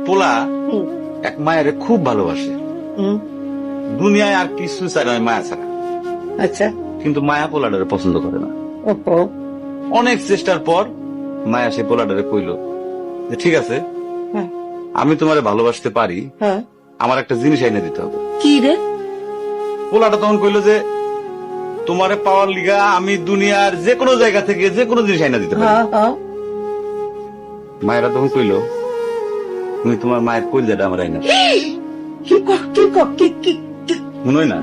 পোলা এক মায়ের খুব ভালোবাসে, দুনিয়ায় আর কিছু চায় না মায়া ছাড়া। আচ্ছা, কিন্তু মায়া পোলাডারে পছন্দ করে না। ওপো অনেক চেষ্টার পর মায়া সে পোলাডারে কইল যে ঠিক আছে, হ্যাঁ আমি তোমারে ভালোবাসতে পারি, হ্যাঁ আমার একটা জিনিস এনে দিতে হবে। কি রে? পোলাটা তখন কইল যে তোমারে পাওয়ার লিগা আমি দুনিয়ার যে কোনো জায়গা থেকে যে কোনো জিনিস এনে দিতে পারি। হ্যাঁ হ্যাঁ মায়েরা তখন কইল তুমি তোমার মায়ের কইলজাটা আমার আইনা কি কি কি কি মনে হয় না।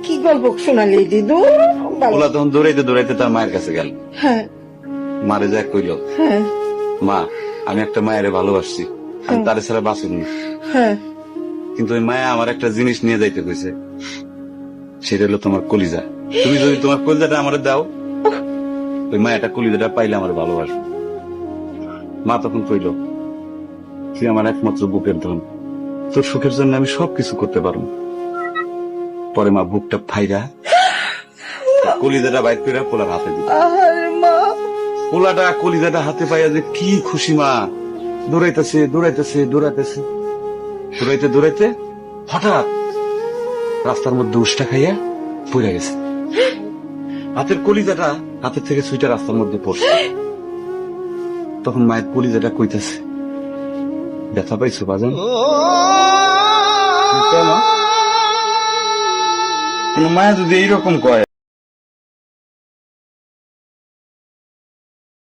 কি গল্প শোনালি দিদু? পোলা তখন দৌড়াইতে দৌড়াইতে তার মায়ের কাছে গেল, হ্যাঁ মারে যা কইল হ্যাঁ মা আমি একটা মায়ের ভালোবাসছি, আমি তার ছাড়া বাঁচুনি, হ্যাঁ কিন্তু ওই মায়া আমার একটা জিনিস নিয়ে যাইতে কইছে, সেটা হলো তোমার কলিজা। তুমি যদি তোমার কলিজাটা আমার দাও, ওই মায়াটা কলিজাটা পাইলে আমার ভালোবাসবে। মা তখন কইল তুই আমার একমাত্র বুকের ধন, তোর সুখের জন্য আমি সবকিছু করতে পারবো। পরে মা বুকটা ফাইরা কলিজাটা বাইর করে পোলার হাতে দিল। আরে মা, পোলাটা কলিজাটা হাতে পাইয়া যে কি খুশি, মা দৌড়াইতেছে দৌড়াইতেছে দৌড়াইতেছে দৌড়াইতে দৌড়াইতে হঠাৎ রাস্তার মধ্যে উষ্টা খাইয়া পড়ে গেছে। হাতের কলিজাটা হাতের থেকে সুইটা রাস্তার মধ্যে পড়ছে। তখন মায়ের কলিজাটা কইতেছে ব্যথা পাইছো বাজান? মায়া যদি এইরকম কয়